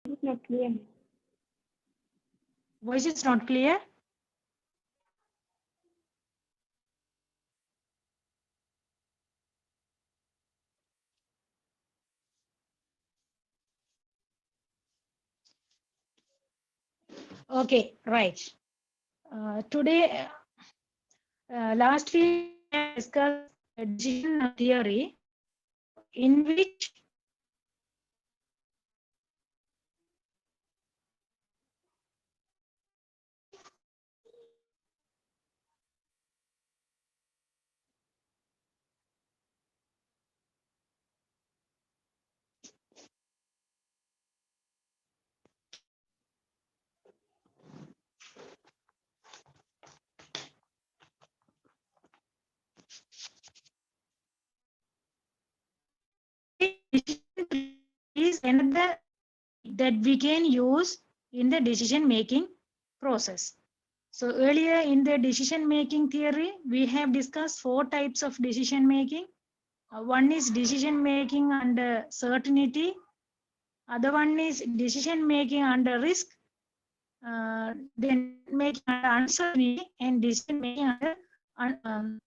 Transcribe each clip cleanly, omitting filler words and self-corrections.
It's not clear. Voice is not clear. Okay, right. Today, last week we have discussed decision theory, in which is another that we can use in the decision making process. So earlier in the decision making theory, we have discussed 4 types of decision making. One is decision making under certainty. Other one is decision making under risk. Then making under uncertainty and decision making under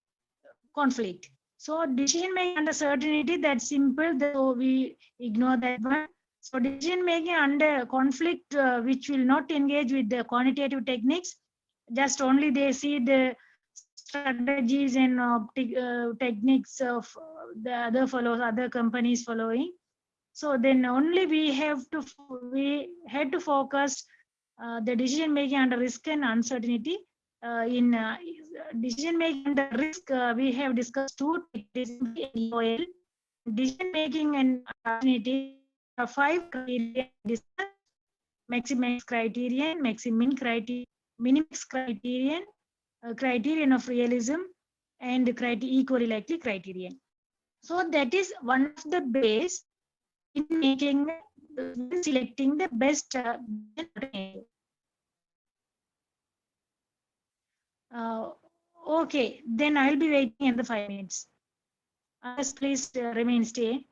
conflict. So decision making under certainty, that's simple. So we ignore that one. So decision making under conflict, which will not engage with the quantitative techniques, just only they see the strategies and techniques of the other companies following. So then only we had to focus the decision making under risk and uncertainty. In decision making under risk, we have discussed 2 techniques, EOL. Decision making and uncertainty are 5 criteria discussed: maximax criterion, maximin criterion, minimax criterion, criterion of realism, and equally likely criterion. So that is one of the base in making selecting the best alternative. Uh, okay, then I'll be waiting in the 5 minutes. Others, please remain stay.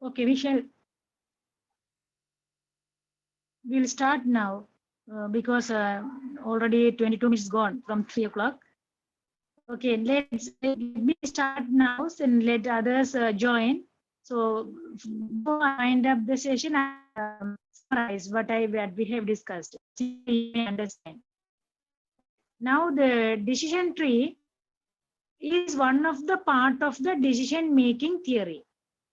Okay, we'll start now because already 22 minutes gone from 3 o'clock. Okay, let me start now and let others join. So before I wind up the session, I summarize what we have discussed. So you may understand. Now the decision tree is one of the part of the decision making theory.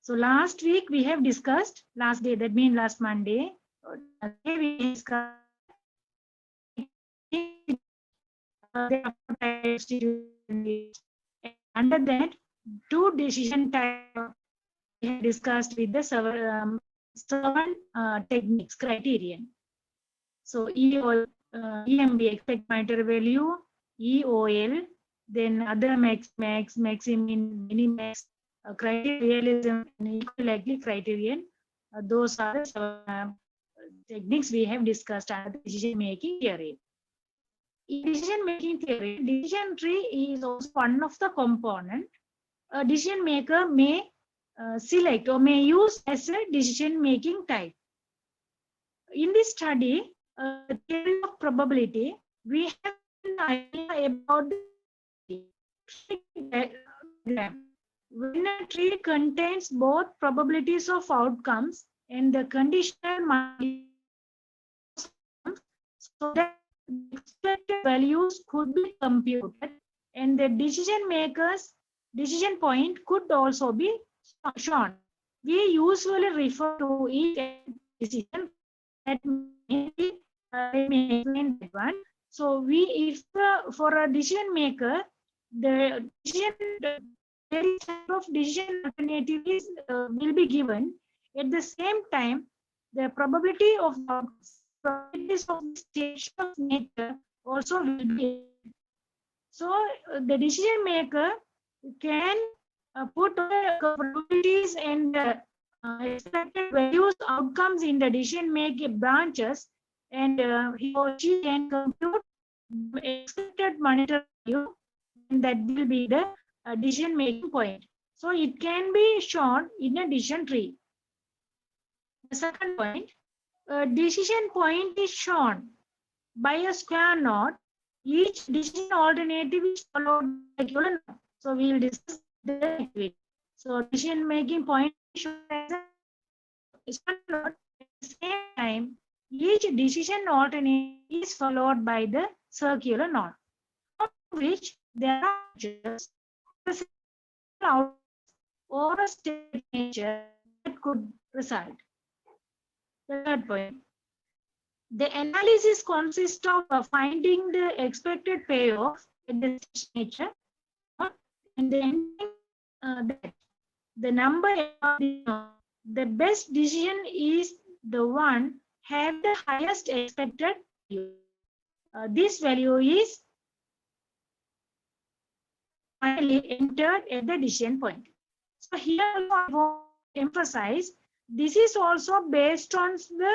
So last week we have discussed, last day, that means last Monday, we discussed there are four types under that two decision types we have discussed with the seven techniques criterion. So EMB, expect monetary value, EOL, then other maximum, minimax, criteria realism, and equal likely criterion. Those are the techniques we have discussed under the decision making theory. In decision making theory, decision tree is also one of the component a decision maker may select or may use as a decision making type. In this study, theory of probability, we have an idea about the diagram. When a tree contains both probabilities of outcomes and the conditional so that expected values could be computed and the decision maker's decision point could also be shown. We usually refer to each decision that may be, let me explain that one. So if for a decision maker, the decision, various type of decision alternatives will be given. At the same time, the probability of probabilities of stage of nature also will be. So the decision maker can put probabilities and expected values outcomes in the decision making branches, and he or she can compute expected monetary value, and that will be the decision making point. So it can be shown in a decision tree. The second point, a decision point is shown by a square knot. Each decision alternative is followed by a colon. So we will discuss the activity. So decision making point is shown as a square knot. At the same time, each decision alternative is followed by the circular knot, from which there are just or a state nature that could result. The third point. The analysis consists of finding the expected payoff at the nature and then that the number of the best decision is the one have the highest expected value. This value is finally entered at the decision point. So here I want to emphasize this is also based on the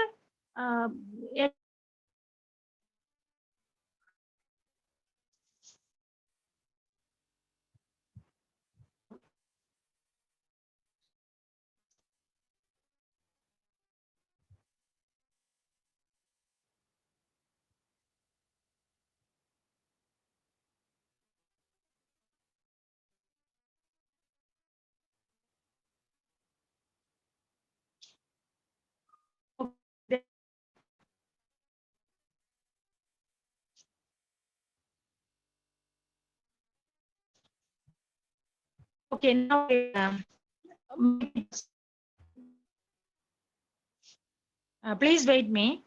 okay, now please wait me.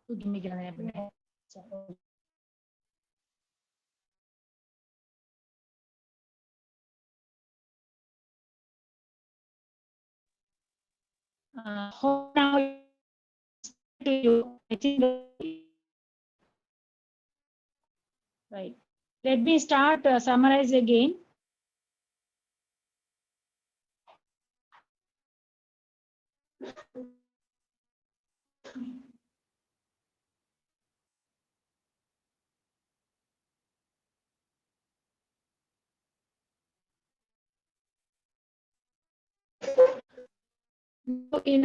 Hope now to you. I think right. Let me start summarize again. In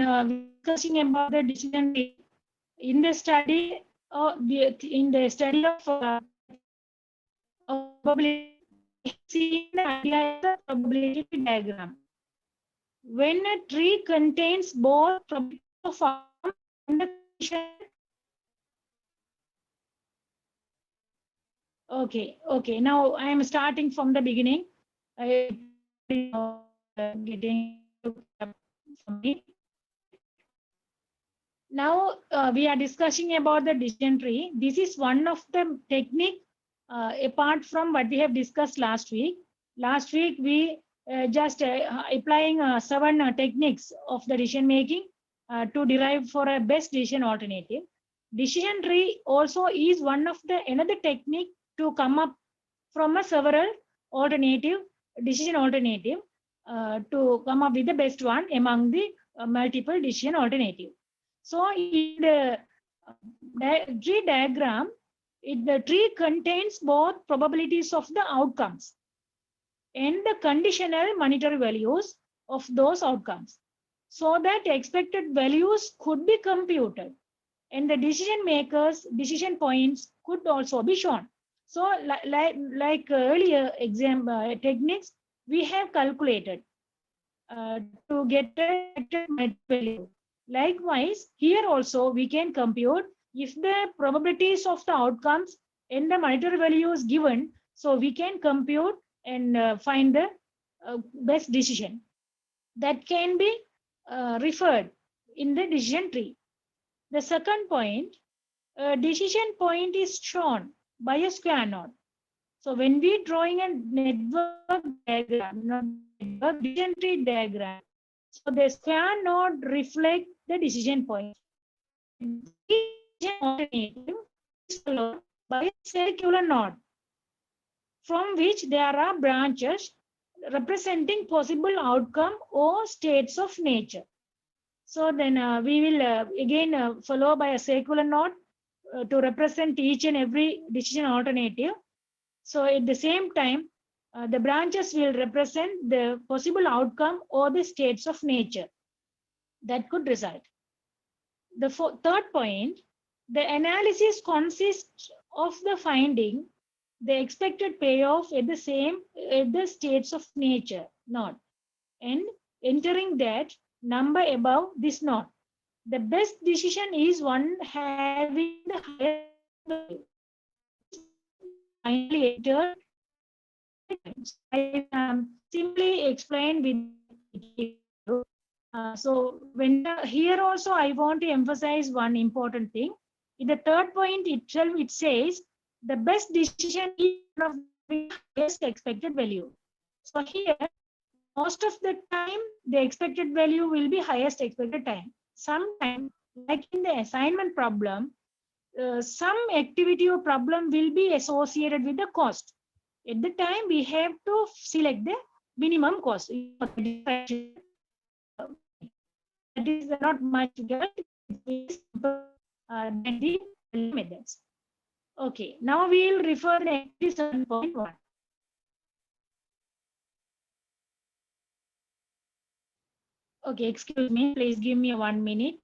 discussing about the decision tree, in the study, in the study of probability, seen the idea as a probability diagram. When a tree contains both probability of outcome and the condition. Okay. Now I am starting from the beginning. Getting from me. Now we are discussing about the decision tree. This is one of the technique apart from what we have discussed last week. Last week we just applying 7 techniques of the decision making to derive for a best decision alternative. Decision tree also is one of the another technique to come up from a several alternative decision alternative to come up with the best one among the multiple decision alternative. So in the tree diagram, the tree contains both probabilities of the outcomes and the conditional monetary values of those outcomes, so that expected values could be computed and the decision makers decision points could also be shown. So like earlier exam techniques, we have calculated to get a expected value. Likewise, here also we can compute if the probabilities of the outcomes and the monetary values given, so we can compute and find the best decision that can be referred in the decision tree. The second point, decision point is shown by a square node. So when we drawing a network diagram, not network decision tree diagram, so the square node reflect the decision point. Decision alternative is followed by a circular node from which there are branches representing possible outcome or states of nature. So then we will again follow by a circular node to represent each and every decision alternative. So at the same time, the branches will represent the possible outcome or the states of nature that could result. The third point, the analysis consists of the finding the expected payoff at the states of nature node and entering that number above this node. The best decision is one having the highest value. Finally entered. I simply explained with so when here also I want to emphasize one important thing. In the third point itself, it says the best decision is one of the highest expected value. So here, most of the time, the expected value will be highest expected time. Sometimes, like in the assignment problem, some activity or problem will be associated with the cost. At the time, we have to select the minimum cost. That is not much good. The methods. Okay, now we will refer the 7.1. Okay, excuse me, please give me 1 minute.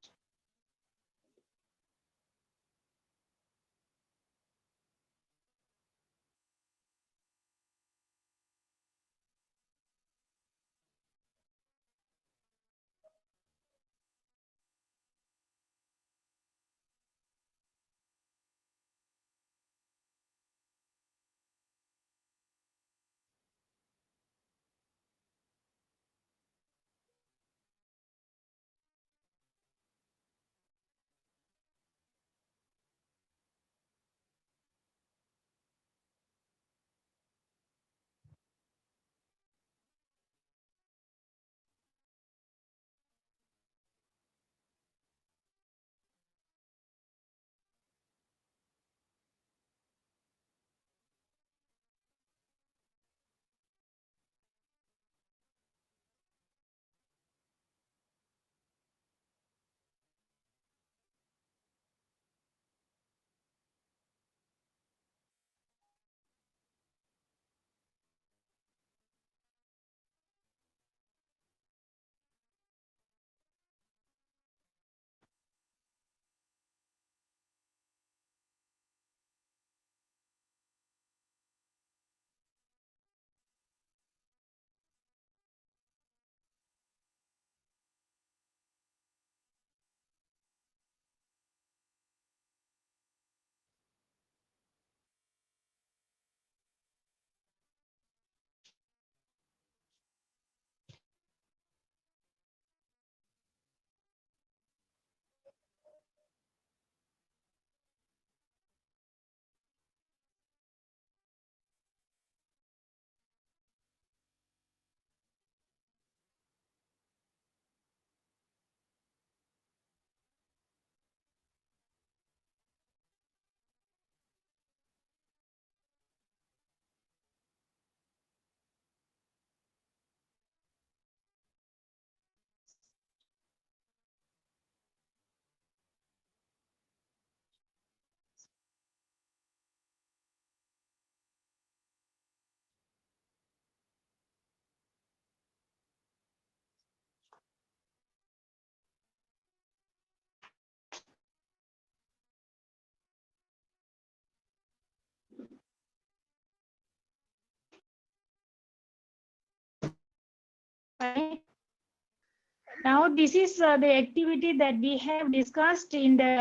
Now this is the activity that we have discussed in the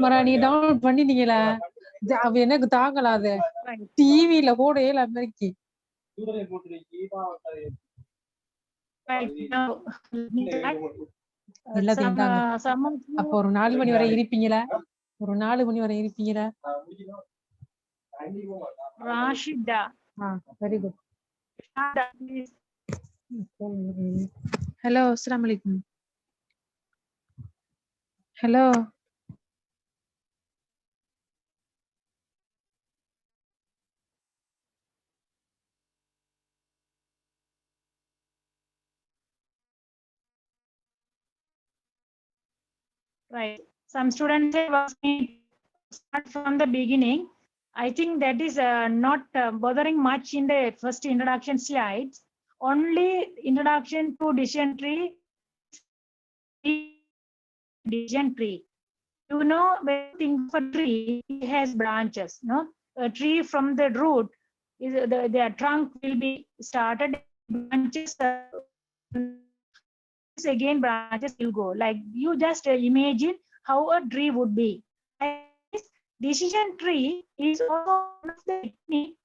மராணி download பண்ணிட்டீங்களா? அவ எனக்கு தாங்கல அது டிவில போடல அமெரிக்கி. எல்லாத்தையும் தாங்க. அப்போ ஒரு 4 மணி வரை இருப்பீங்களா? ஒரு 4 மணி வரை இருப்பீங்களா? Rashida. Very good. Hello, Assalamu alaikum. Hello. Right. Some students have asked me to start from the beginning. I think that is not bothering much in the first introduction slides. Only introduction to decision tree. Decision tree. You know, when you think of a tree, it has branches. No, a tree from the root is the trunk will be started. Branches again branches will go. Like you just imagine how a tree would be. Decision tree is also one of the technique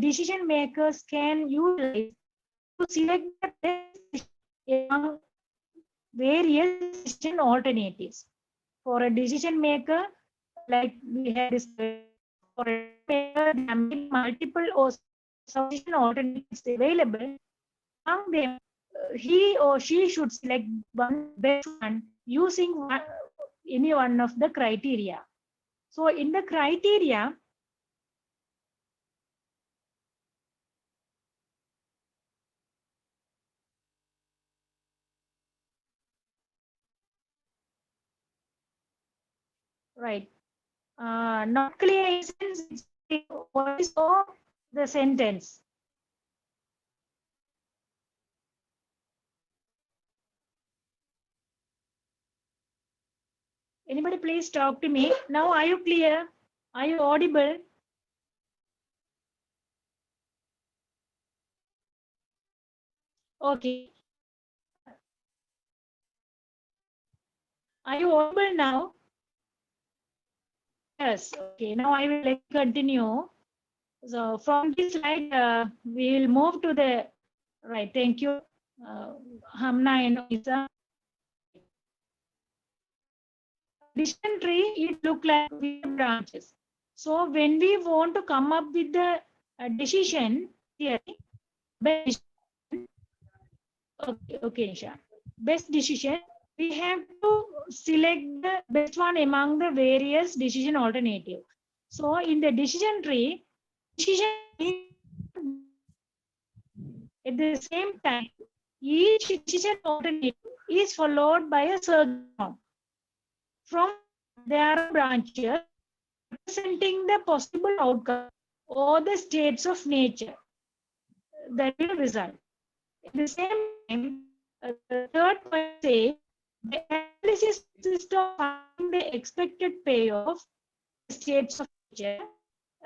decision makers can utilize to select the best among various decision alternatives. For a decision maker, like we had discussed, for a maker, there may be multiple or sufficient alternatives available. Among them, he or she should select one best one using any one of the criteria. So in the criteria, right, not clear in sense, what is the sentence? Anybody please talk to me. Now are you clear? Are you audible? Okay. Are you audible now? Yes. Okay. Now I will continue. So from this slide, we will move to the right. Thank you, Hamna and Isa. Decision tree, it look like branches. So when we want to come up with the decision theory, best, okay, Nisha. Best decision, we have to select the best one among the various decision alternative. So in the decision tree, decision at the same time, each decision alternative is followed by a circle. From there are branches representing the possible outcome or the states of nature that will result. At the same time, the third point says the analysis consists of finding the expected payoff states of nature,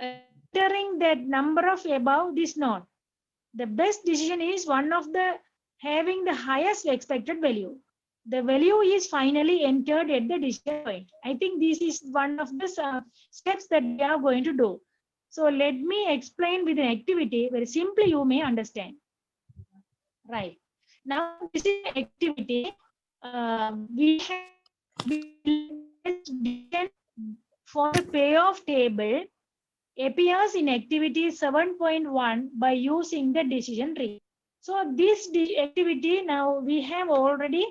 entering that number of above this node. The best decision is one of the having the highest expected value. The value is finally entered at the decision point. I think this is one of the steps that we are going to do. So let me explain with an activity very simply you may understand. Right. Now this is an activity we have for the payoff table appears in activity 7.1 by using the decision tree. So this activity now we have already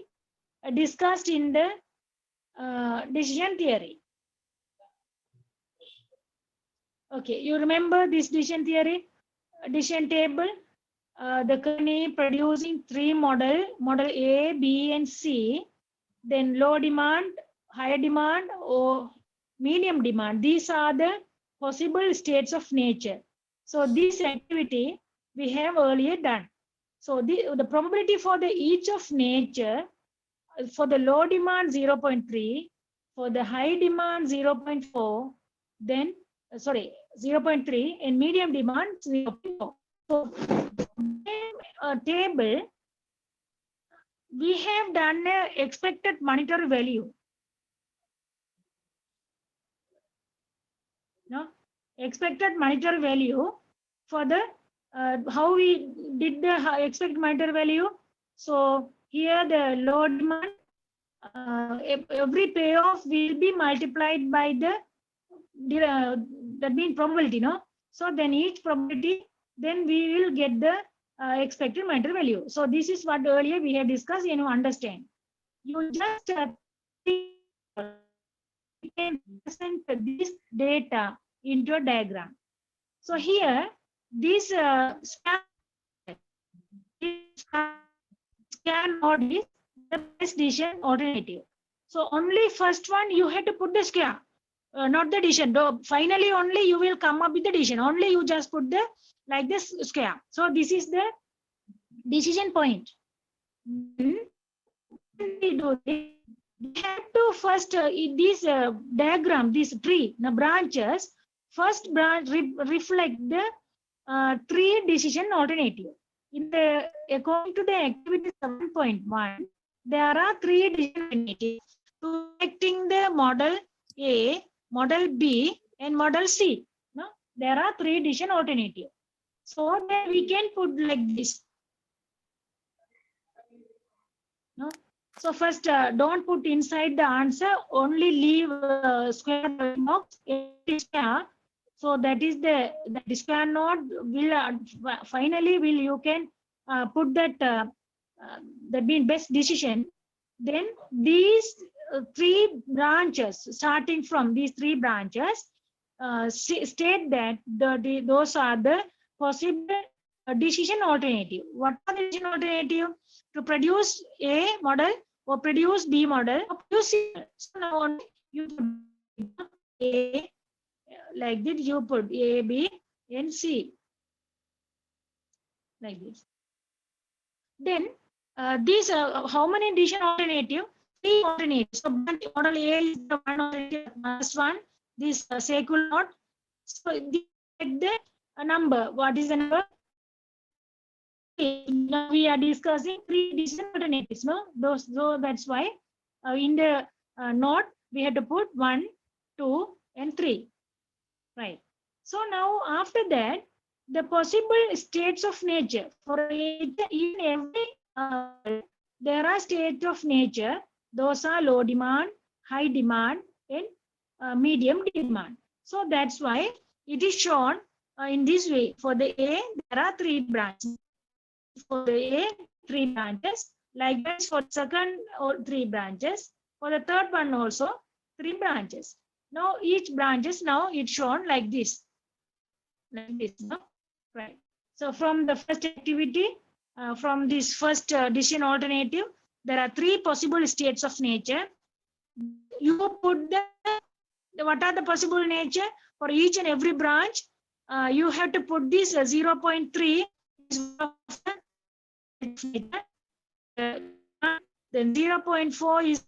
discussed in the decision theory. Okay, you remember this decision theory, decision table, the company producing three model A, B, and C, then low demand, high demand, or medium demand. These are the possible states of nature. So this activity we have earlier done. So the probability for the each of nature, for the low demand 0.3, for the high demand 0.4, then 0.3, and medium demand 0.4. So table we have done a expected monetary value. No, expected monetary value for the how we did the expected monetary value. So here the low demand, every payoff will be multiplied by the that means probability, no? So then each probability, then we will get the expected monetary value. So this is what earlier we have discussed, you know, understand. You just can present this data into a diagram. So here, this scan mode is the best decision alternative. So only first one you have to put the square, not the decision. Finally, only you will come up with the decision. Only you just put the like this square. So this is the decision point. We do this, we have to first this diagram, this tree, the branches. First branch reflect the three decision alternative. In the according to the activity 7.1, there are three decision alternatives selecting the model A, model B, and model C. No, there are three decision alternative. So then we can put like this. No. So first, don't put inside the answer. Only leave square box. So that is the square node will finally will you can put that that mean best decision. Then these three branches, starting from these three branches, state that those are the possible decision alternative. What are the decision alternative? To produce A model or produce B model or produce C model. So now you put A like this, you put A, B, and C like this. Then these how many decision alternative? Three alternatives. So model A is the one alternative, first one. This circle node. So the number. What is the number? Now we are discussing three decision alternatives. No, so that's why in the node we have to put 1, 2, and 3. Right. So now after that, the possible states of nature for in every there are states of nature. Those are low demand, high demand, and medium demand. So that's why it is shown in this way. For the A, there are 3 branches. For the A, 3 branches. Likewise, for second or 3 branches. For the third one also 3 branches. Now each branches now it's shown like this. Like this, no? Right. So from the first activity, from this first decision alternative, there are 3 possible states of nature. You put what are the possible nature for each and every branch? You have to put this 0.3 then 0.4 is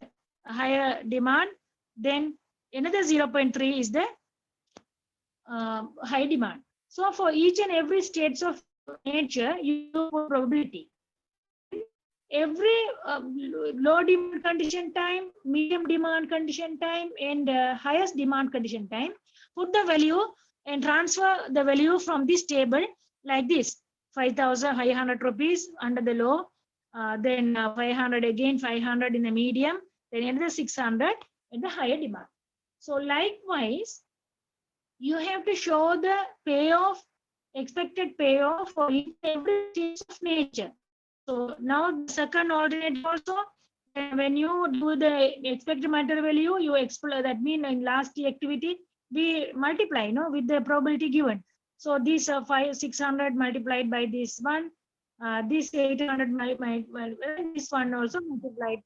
higher demand, then another 0.3 is the high demand. So for each and every states of nature, you put probability. Every low demand condition time, medium demand condition time, and highest demand condition time, put the value and transfer the value from this table like this: 5,500 rupees under the low, then 500 again, 500 in the medium, then another 600 in the higher demand. So likewise, you have to show the payoff, expected payoff for every stage of nature. So now the second alternate also, when you do the expected monetary value, you explore that mean in last activity, we multiply with the probability given. So this 600 multiplied by this one, this 800 multiplied by this one also multiplied.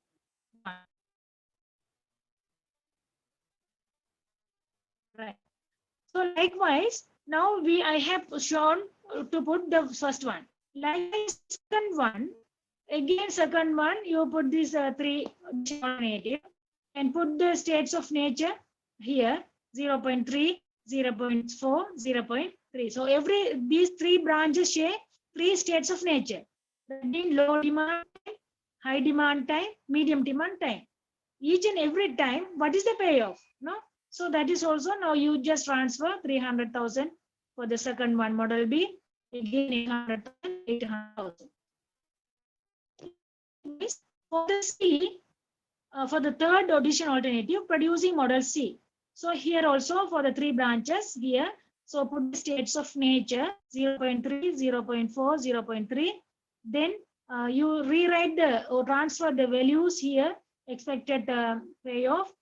So likewise, now I have shown to put the first one. Likewise, second one, again second one, you put these three alternative and put the states of nature here, 0.3, 0.4, 0.3. So these three branches share three states of nature. That means low demand time, high demand time, medium demand time. Each and every time, what is the payoff? No? So that is also now you just transfer 300,000 for the second one, model B, again 800,000, 800,000. For the C, for the third addition alternative, producing model C. So here also for the three branches here, so put the states of nature 0.3, 0.4, 0.3. Then you rewrite or transfer the values here, expected payoff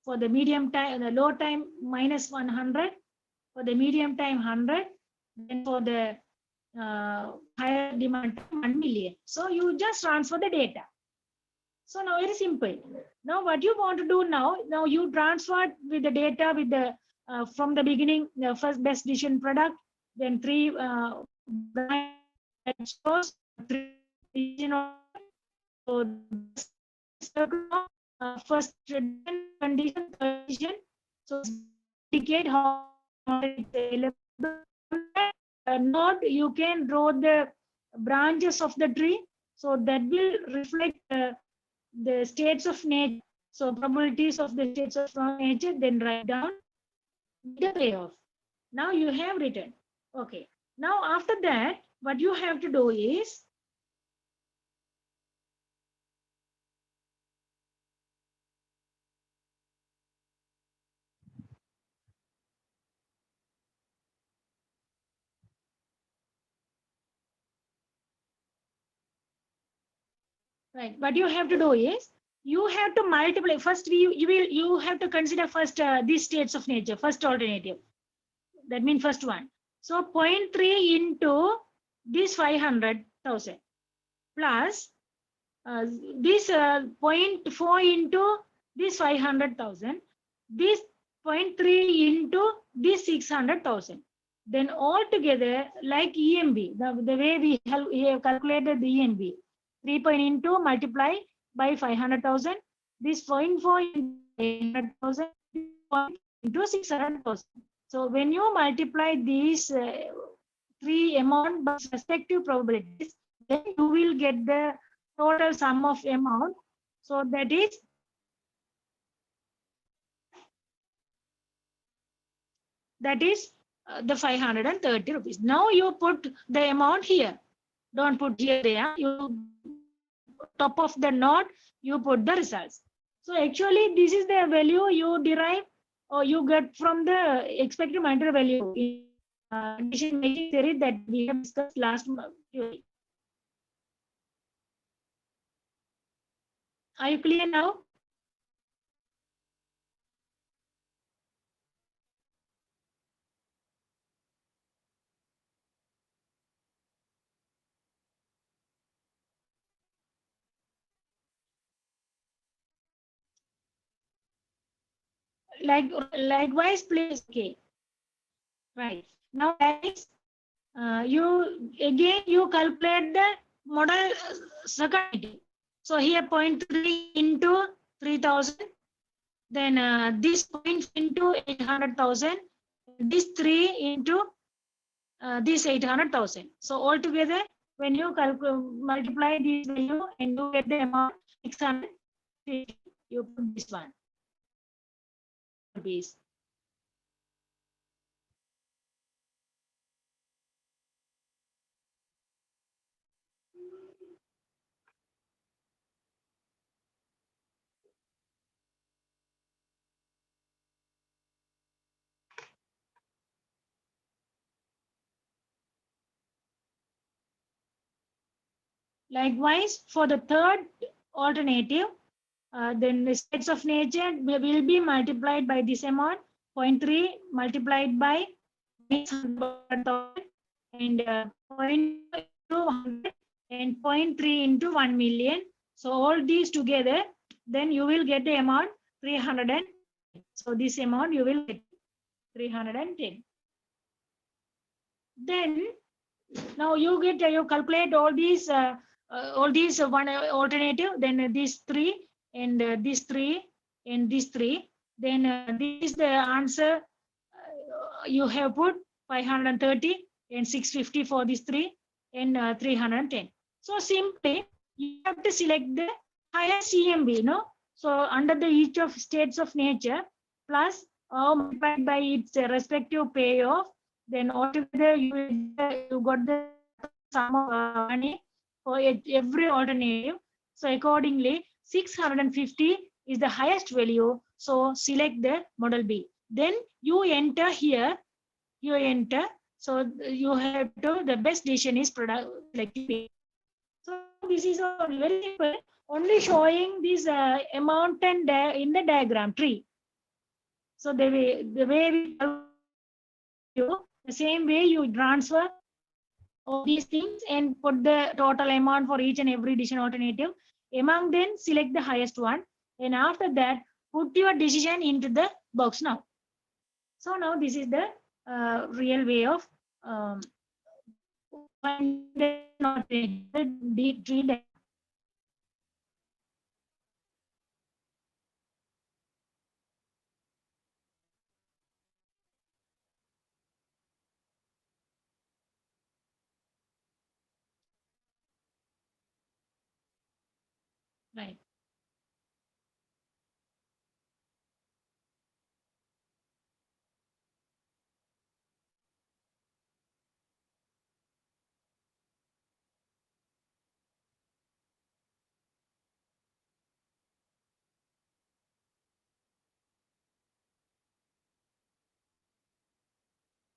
for the medium time, the low time minus 100, for the medium time 100, then for the higher demand 1 million. So you just transfer the data. So now very simple. Now what you want to do now you transfer with the data with the from the beginning, the first best decision product, then three stores, three first condition. So indicate how it's node you can draw the branches of the tree, so that will reflect the states of nature. So probabilities of the states of nature, then write down the payoff. Now you have written. Okay. Now after that, what you have to do is right. What you have to do is you have to multiply. First, you have to consider first these states of nature, first alternative. That means first one. So 0.3 into this 500,000 plus this 0.4 into this 500,000, this 0.3 into this 600,000. Then all together, like EMB, the way we have calculated the EMB, 3 point into multiply by 500,000, this 0.4 into 500,000 into 600,000. So when you multiply these three amount by respective probabilities, then you will get the total sum of amount. So that is the 530 rupees. Now you put the amount here. Don't put here there. You top of the node, you put the results. So actually, this is the value you derive or you get from the expected monetary value in decision making theory that we have discussed last theory. Are you clear now? Likewise, please. Okay. Right. Now, you calculate the model second. So here 0.3 into 3,000. Then this point into 800,000. This 3 into this 800,000. So altogether, when you multiply this value and you get the amount 650, you put this one. Rupees. Likewise, for the third alternative, then the states of nature will be multiplied by this amount, 0.3 multiplied by 600,000 and 0.2 and 0.3 into 1 million. So all these together, then you will get the amount 310. So this amount you will get 310. Then now you calculate all these one alternative, then these three and these three and these three. Then this is the answer. You have put 530 and 650 for these three and 310. So simply you have to select the higher CMB, no? So under the each of states of nature plus multiplied by its respective payoff, then altogether you got the sum of money for every alternative. So accordingly, 650 is the highest value. So select the model B. Then you enter here, you enter. So you have to, the best decision is product like B. So this is very simple, only showing this amount and in the diagram tree. So the way we you, the same way you transfer all these things and put the total amount for each and every decision alternative. Among them, select the highest one. And after that, put your decision into the box now. So now this is the real way of finding the tree. Right.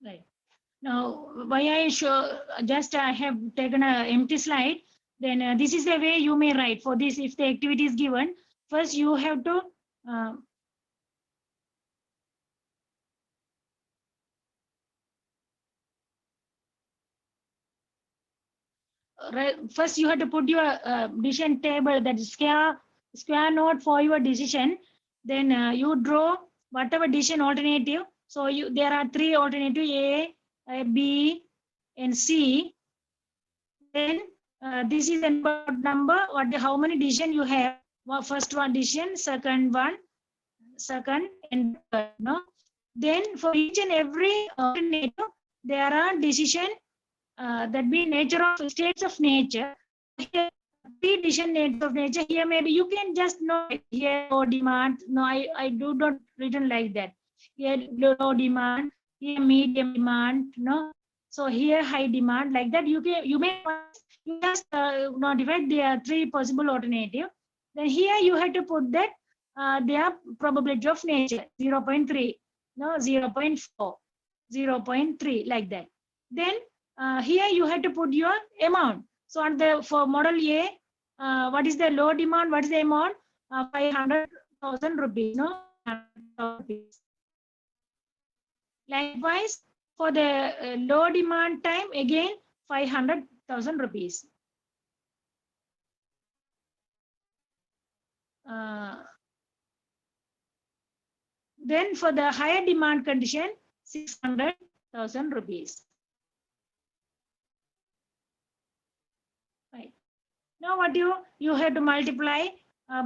Right. Now, why I show, just I have taken an empty slide, then this is the way you may write for this. If the activity is given, first you have to first you have to put your decision table, that square note for your decision. Then you draw whatever decision alternative. So there are three alternative A, B, and C. Then this is the number. How many decision you have? Well, first one decision, second, and third. No. Then for each and every alternative, there are decision that be nature of states of nature. Here, three decision nature of nature. Here maybe you can just know here low demand. No, I do not written like that. Here low demand, here medium demand. No, so here high demand, like that. You may just notify there are three possible alternative. Then here you have to put that their probability of nature 0.3, no 0.4, 0.3, like that. Then here you have to put your amount. So on the for model A, what is the low demand? What is the amount? 500,000 rupees. No, rupees. Likewise, for the low demand time, again 500,000 rupees. Then for the higher demand condition, 600,000 rupees. Right. Now what you have to multiply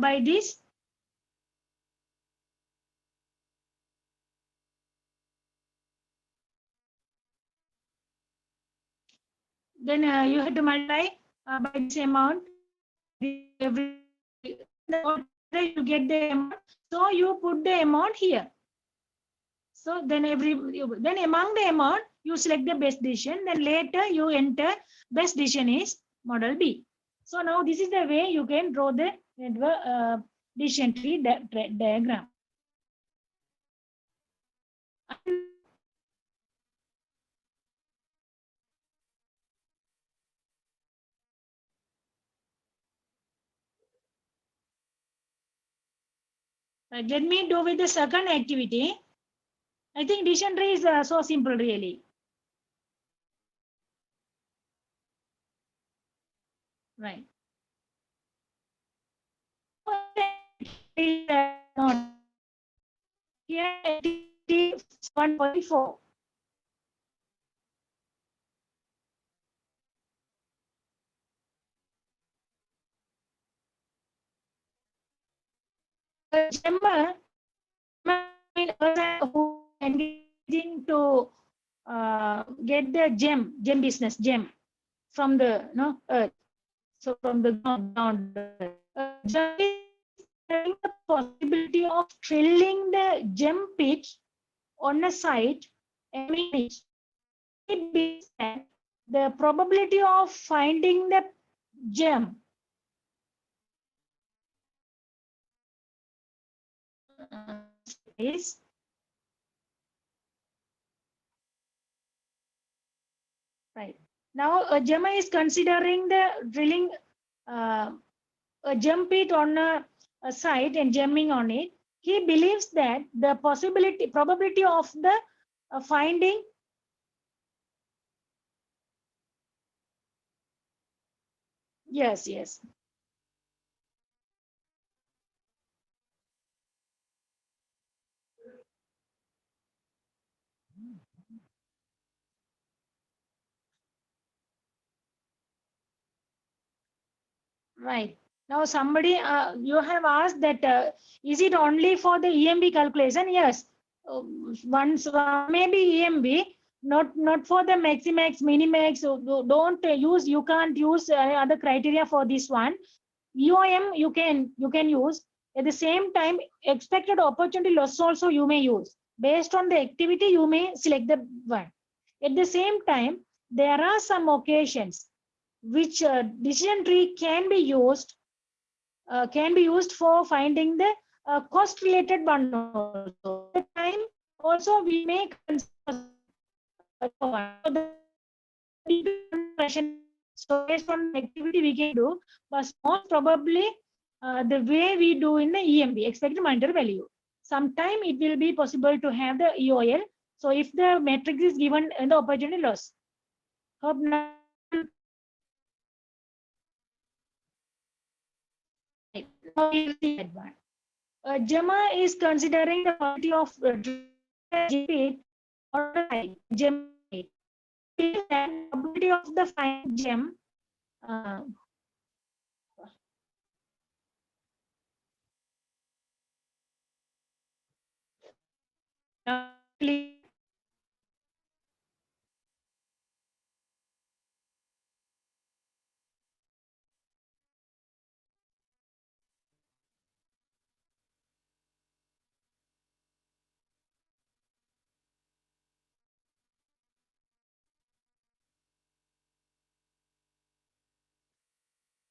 by this. Then you have to multiply by this amount. Every you get the amount. So you put the amount here. So then then among the amount, you select the best decision. Then later you enter best decision is model B. So now this is the way you can draw the decision tree diagram. Let me do with the second activity. I think decision tree is so simple, really. Right. Here, 1.4. a gemmer who engaging to get the gem business, gem from the earth. So from the ground, gem is having the possibility of drilling the gem pit on a site, it means that the probability of finding the gem is right. Now a gemmer is considering the drilling a gem pit on a site and gemming on it. He believes that the probability of the finding yes. Right. Now somebody, you have asked that, is it only for the EMB calculation? Yes. Once maybe EMB, not for the maximax, minimax. So don't use, you can't use other criteria for this one. EOM you can use. At the same time, expected opportunity loss also you may use. Based on the activity, you may select the one. At the same time, there are some occasions which decision tree can be used for finding the cost related one also. At the time also we may consider so based on activity we can do, but most probably the way we do in the EMB, expected monetary value. Sometime it will be possible to have the EOL. So if the matrix is given in the opportunity loss. Hope now we'll see that one. Gemma is considering the quality of GP or gem. The probability of the fine gem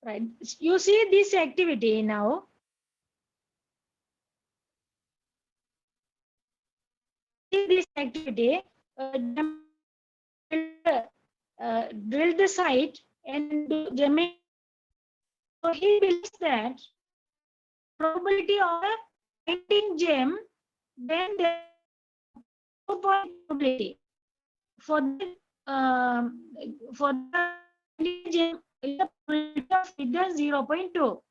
right. You see this activity now. This activity, drill the site and do gemming. So he believes that probability of finding gem, then the probability for the gem is the probability of figure 0.2,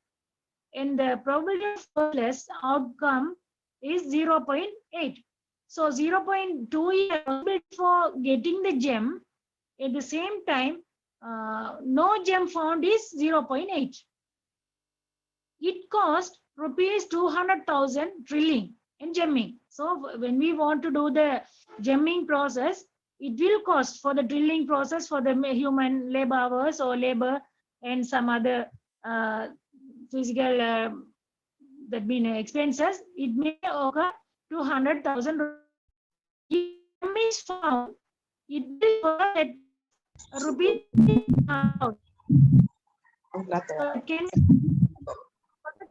and the probability of flawless outcome is 0.8. So 0.2 is probability for getting the gem. At the same time, no gem found is 0.8. It cost rupees 200,000 drilling and gemming. So when we want to do the gemming process, it will cost for the drilling process for the human labor hours or labor and some other physical that mean expenses. It may occur 200,000. If is found, it will cost at rupees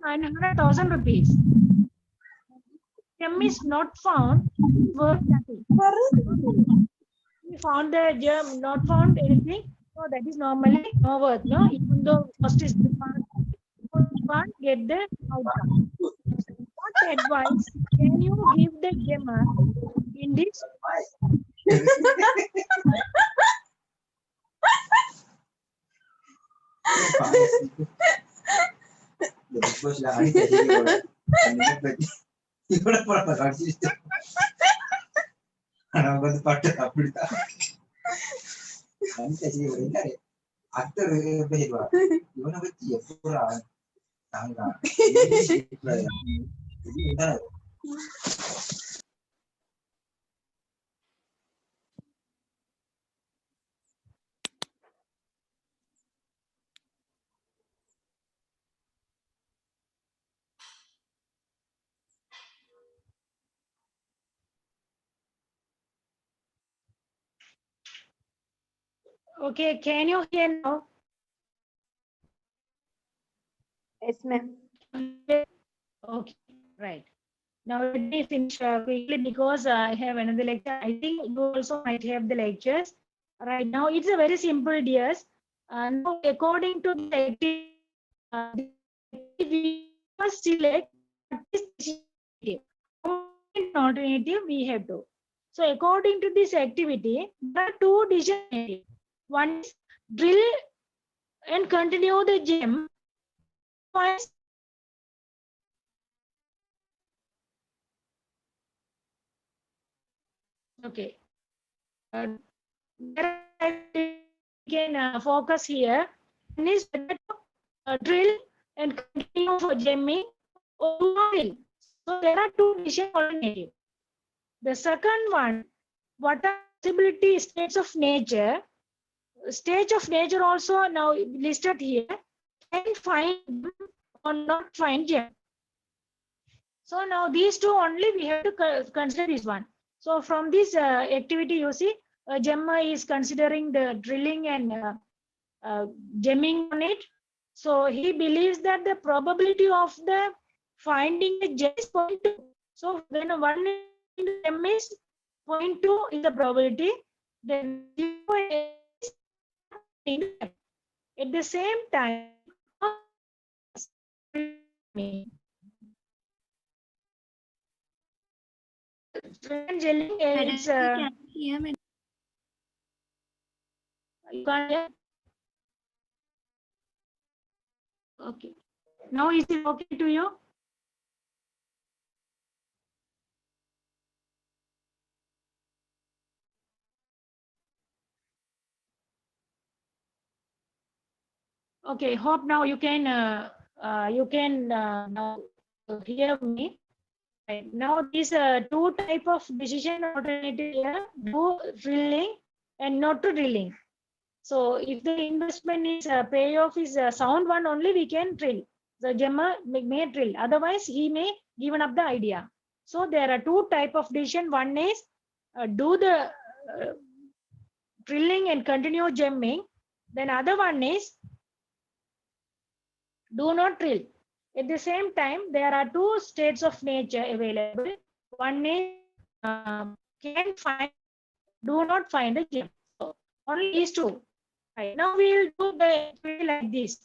900,000 rupees. Gem is not found, worth nothing. We found the gem, not found anything, so that is normally no worth, no? Even though cost is the can't get the outcome. What advice can you give the gemmer in this? Okay, can you hear now? Yes, ma'am. Okay, right. Now let me finish quickly because I have another lecture. I think you also might have the lectures. Right now, it's a very simple, dears. Now, according to the activity, we must select what is decision alternative we have to. So, according to this activity, there are two decision alternatives. One is drill and continue the gem. Okay. There I can focus here. One is whether to drill and continue for gemming or do not drill. So there are two decision alternatives. The second one, what are possibility states of nature? Stage of nature also now listed here. Can find or not find gem. So now these two only we have to consider this one. So from this activity, you see, Gemma is considering the drilling and gemming on it. So he believes that the probability of the finding the gem is 0.2. So when one gem is 0.2 is the probability, then 0 is at the same time. Gelling is you can't hear? Okay. Now is it okay to you? Okay. Hope now you can now hear me. Right. Now these two type of decision alternative here: do drilling and not to drilling. So if the investment is payoff is a sound one only, we can drill. The Gemma may drill. Otherwise, he may given up the idea. So there are two type of decision. One is do the drilling and continue gemming. Then other one is do not drill. At the same time, there are two states of nature available. One is can find, do not find a gem. So only these two. Right. Now we will do the activity like this.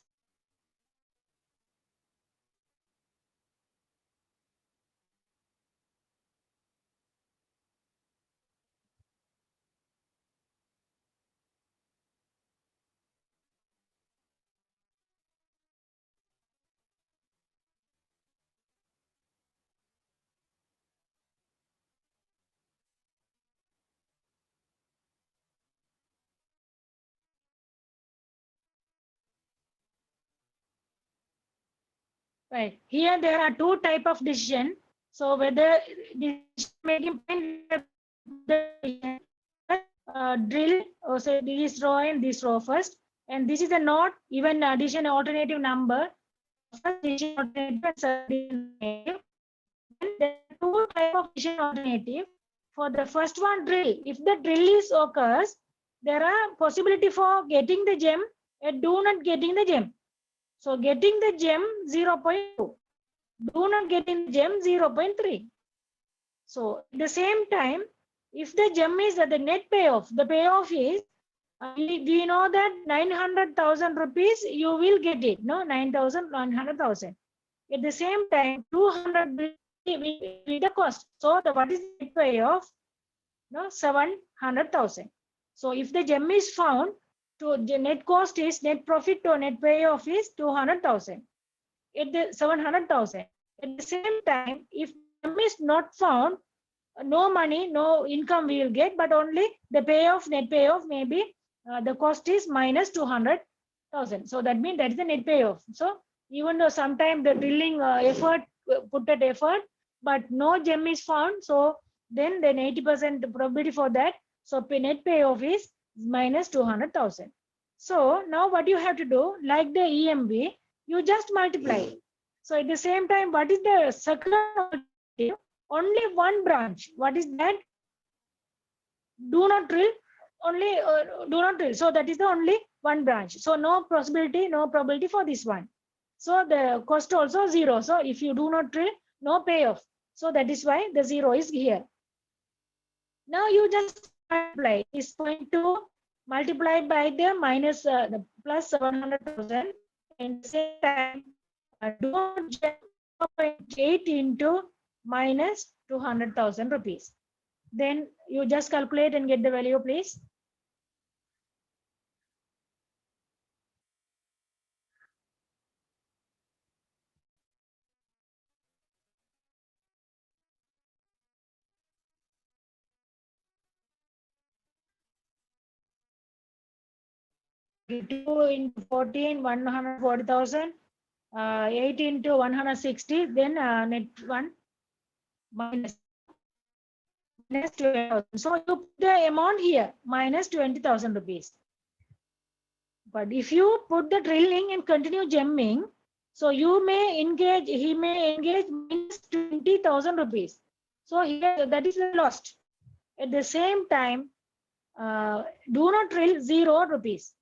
Right. Here there are two type of decision. So whether making drill or say this row and this row first, and this is a not even addition alternative number. First decision alternative. There are two type of decision alternative. For the first one, drill. If the drill is occurs, there are possibility for getting the gem and do not getting the gem. So getting the gem 0.2, do not getting the gem 0.3. So at the same time, if the gem is at the net payoff, the payoff is, we know that 900,000 rupees, you will get it, no, 9,000, 900,000. At the same time, 200 will be the cost. So the what is the net payoff? No, 700,000. So if the gem is found, to the net cost is net profit to net payoff is 200,000. At the 700,000. At the same time, if gem is not found, no money, no income we will get, but only the payoff, net payoff maybe the cost is minus 200,000. So that means that is the net payoff. So even though sometimes the drilling effort put an effort, but no gem is found. So then 80% probability for that. So net payoff is minus 200,000. So now what you have to do, like the EMB, you just multiply. So at the same time, what is the second alternative? Only one branch. What is that? Do not drill. Only do not drill. So that is the only one branch. So no possibility, no probability for this one. So the cost also 0. So if you do not drill, no payoff. So that is why the 0 is here. Now you just multiply this 0.2 multiplied by the minus the plus 700,000, and the same time do 0.8 into minus 200,000 rupees. Then you just calculate and get the value, please. Okay, 2 into 14, 140,000. 8 into 160, then net 1 minus 20,000. So you put the amount here, minus 20,000 rupees. But if you put the drilling and continue gemming, so you may engage, he may engage minus 20,000 rupees. So here that is lost. At the same time, do not drill 0 rupees.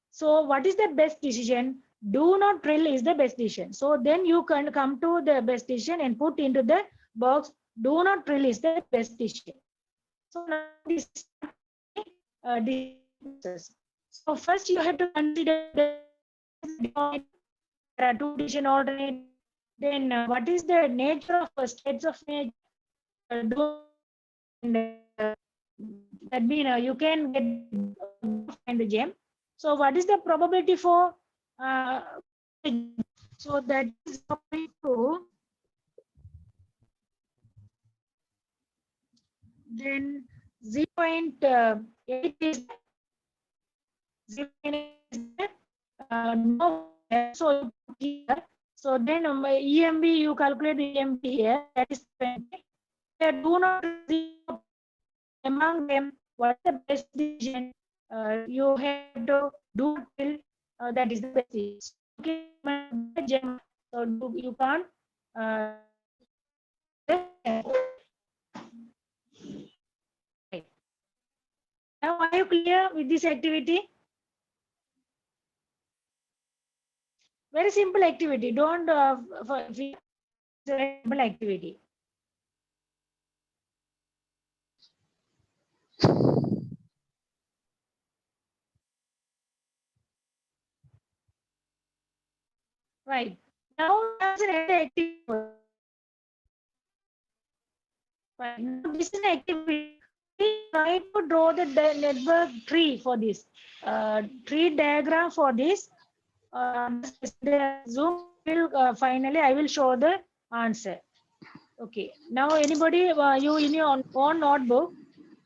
So what is the best decision? Do not drill is the best decision. So then you can come to the best decision and put into the box, do not drill is the best decision. So now this so first you have to consider the two decision alternate. Then what is the nature of states of nature? That means you can get find the gem. So what is the probability for so that is going to then 0.8 is 0.8 no, so here, so then EMB you calculate EMB here, that is 20. Do not among them what the best decision you have to do till that is the best decision. Okay, so you can't right. Now are you clear with this activity? Very simple activity. Don't simple activity. Right. Now that's an activity. Right. Now this is an activity. We try to draw the network tree for this. Tree diagram for this. The Zoom will finally I will show the answer. Okay. Now anybody you in your own notebook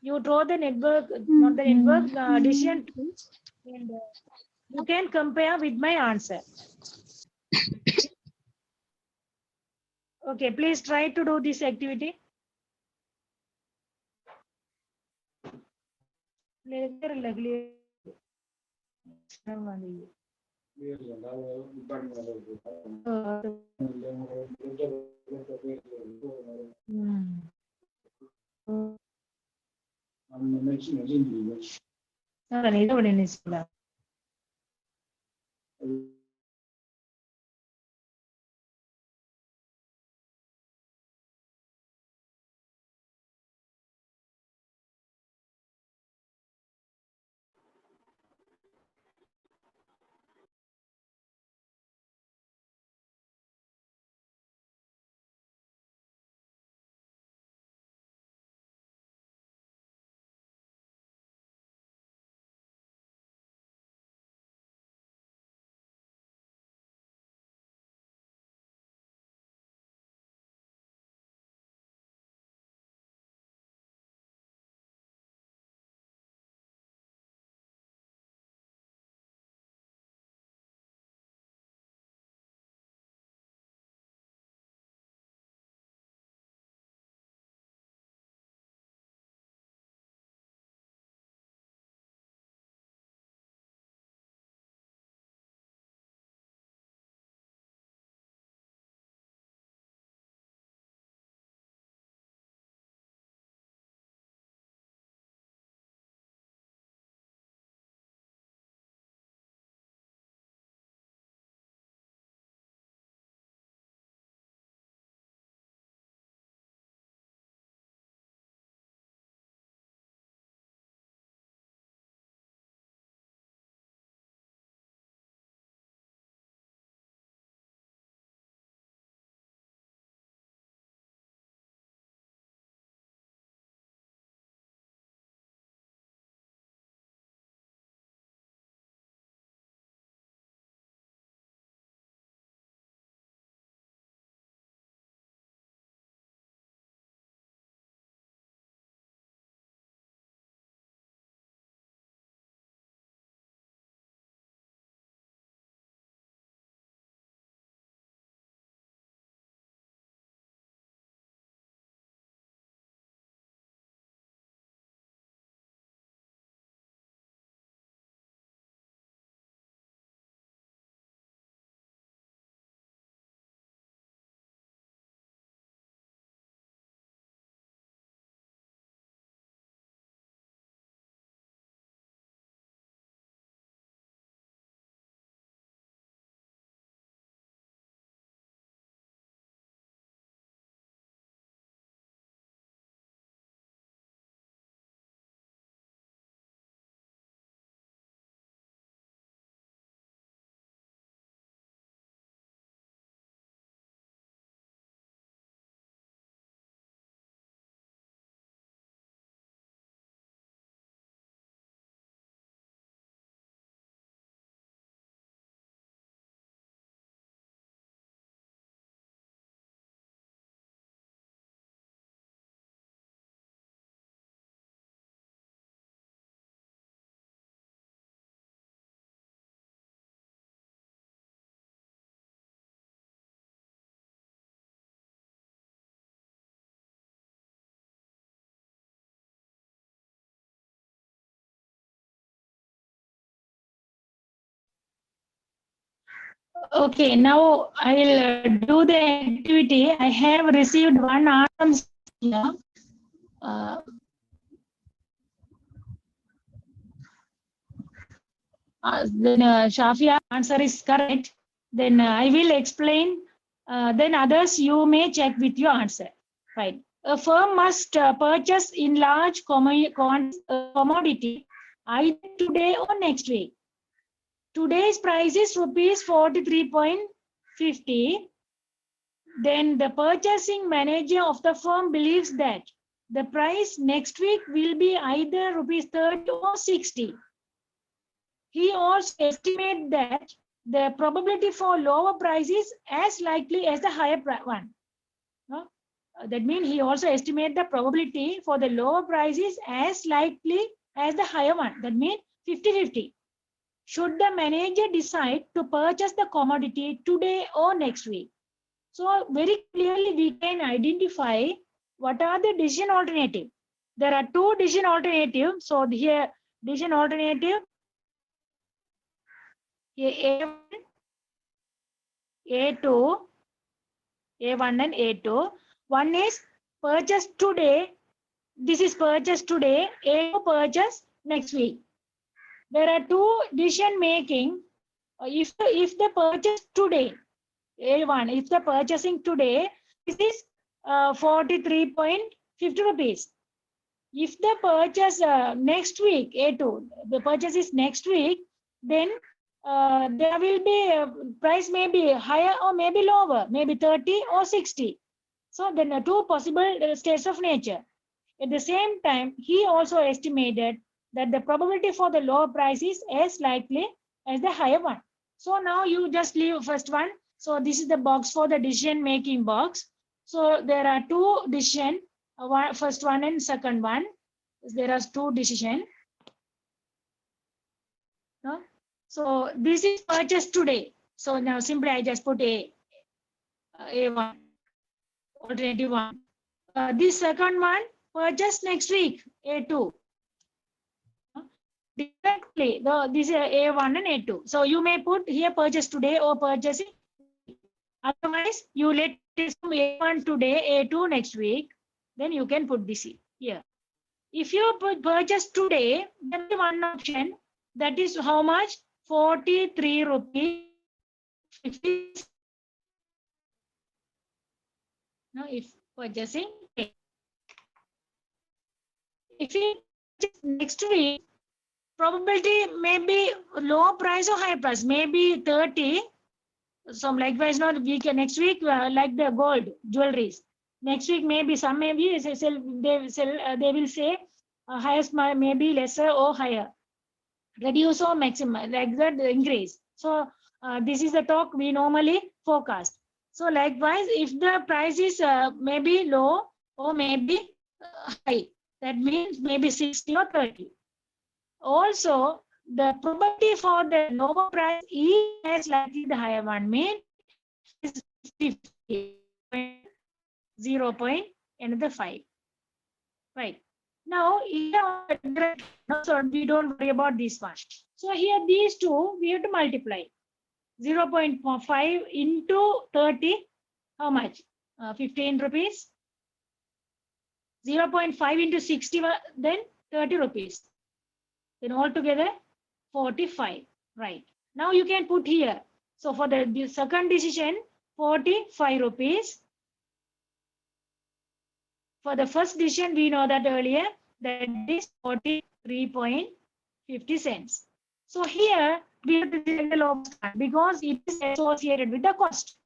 you draw the network, not the network decision tree, and you can compare with my answer. Okay, please try to do this activity. Okay, now I will do the activity. I have received one answer here. Then Shafia answer is correct. Then I will explain. Then others you may check with your answer. Right. A firm must purchase in large commodity either today or next week. Today's price is rupees 43.50. Then the purchasing manager of the firm believes that the price next week will be either rupees 30 or 60. He also estimates that the probability for lower price is as likely as the higher one. That means he also estimates the probability for the lower price is as likely as the higher one. That means 50-50. Should the manager decide to purchase the commodity today or next week? So very clearly we can identify what are the decision alternative. There are two decision alternatives. So here decision alternative A1, A2, A1 and A2. One is purchase today. This is purchase today. A2 purchase next week. There are two decision making. If the purchase today, A1, if the purchasing today, this is 43.50 rupees. If the purchase next week, A2, the purchase is next week, then there will be price may be higher or maybe lower, maybe 30 or 60. So then two possible states of nature. At the same time, he also estimated that the probability for the lower price is as likely as the higher one. So now you just leave first one. So this is the box for the decision making box. So there are two decision, first one and second one. There are two decision. No? So this is purchased today. So now simply I just put A1, alternative one. This second one purchased next week, A2. Directly, this is A1 and A2. So you may put here purchase today or purchasing. Otherwise, you let this A1 today, A2 next week. Then you can put this here. If you purchase today, then one option, that is how much? 43 rupees 50. Now, if purchasing, if you purchase next week, probability may be low price or high price, maybe 30. So likewise, not week next week, like the gold jewelries. Next week, maybe some maybe they will say highest maybe lesser or higher, reduce or maximum, like that increase. So this is the talk we normally forecast. So likewise, if the price is maybe low or maybe high, that means maybe 60 or 30. Also, the probability for the lower price is as likely the higher one, means is 50, 0. Another 5. Right. Now, so we don't worry about this one. So here these two we have to multiply. 0.5 into 30, how much? 15 rupees. 0.5 into 60, then 30 rupees. Then altogether 45. Right. Now you can put here. So for the second decision, 45 rupees. For the first decision, we know that earlier, that is 43.50 cents. So here we have to take the lowest one because it is associated with the cost.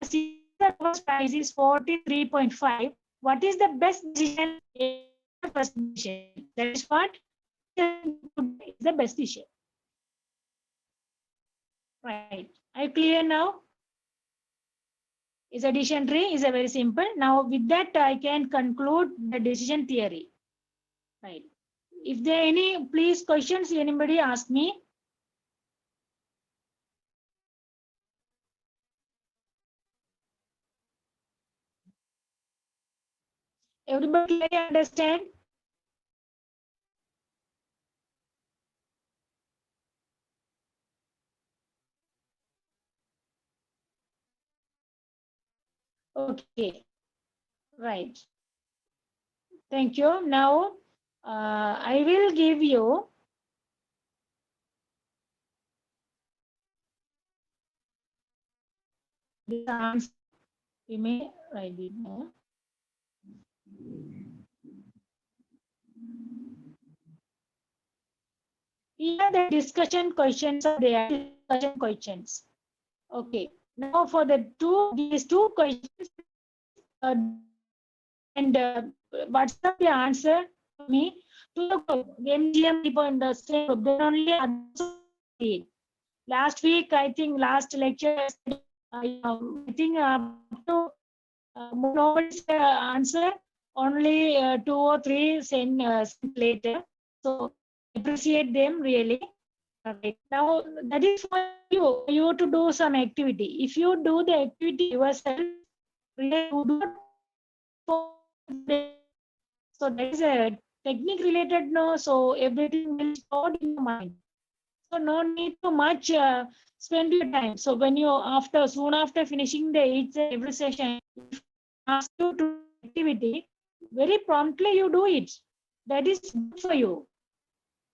The cost price is 43.5. What is the best decision? First decision. That is what is the best decision. Right. Are you clear now? Is addition tree is a very simple. Now with that I can conclude the decision theory. Right. If there are any please questions, anybody ask me. Everybody clearly understand? Okay, right. Thank you. Now, I will give you the answer. You may write it now. Here the discussion questions are there. Discussion questions. Okay. Now for these two questions, uh, and WhatsApp the answer to me to the MGM people in the same group. Then only others see it. Last week, I think last lecture, I think up to nobody's answer. Only 2 or 3 sent later. So appreciate them really. Okay. Now that is for you to do some activity. If you do the activity yourself, really you do not for the- so that is a technique related no. So everything will stored in your mind. So no need to much spend your time. So when you soon after finishing the every session, if ask you to do activity, very promptly you do it. That is good for you.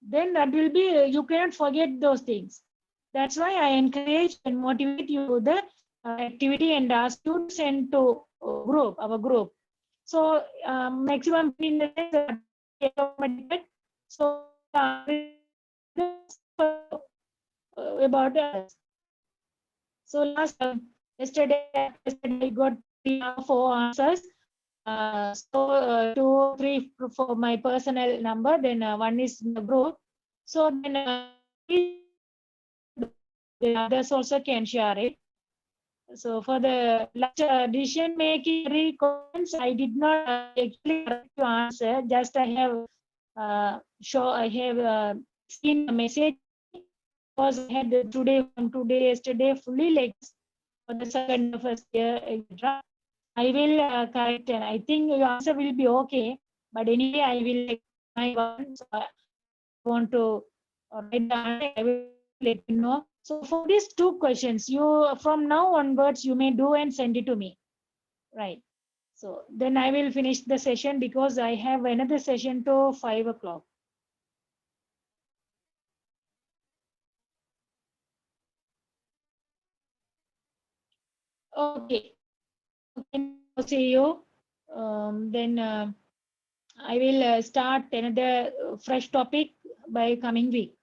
Then that will be you cannot forget those things. That's why I encourage and motivate you the activity and ask you to send to our group. So maximum 15 minutes automated. So about us. So yesterday I got 3 or 4 answers. So 2 or 3 for my personal number, then one is in the group. So then the others also can share it. So for the last decision making questions, I did not actually correct to answer. Just I have seen a message because I had today, yesterday, fully legs for the second first year, etc. I will correct and I think your answer will be okay. But anyway, I will like my one. So I want to write the answer. I will let you know. So for these 2 questions, you from now onwards you may do and send it to me. Right. So then I will finish the session because I have another session to 5 o'clock. Okay. Okay. See you. Then I will start another fresh topic by coming week.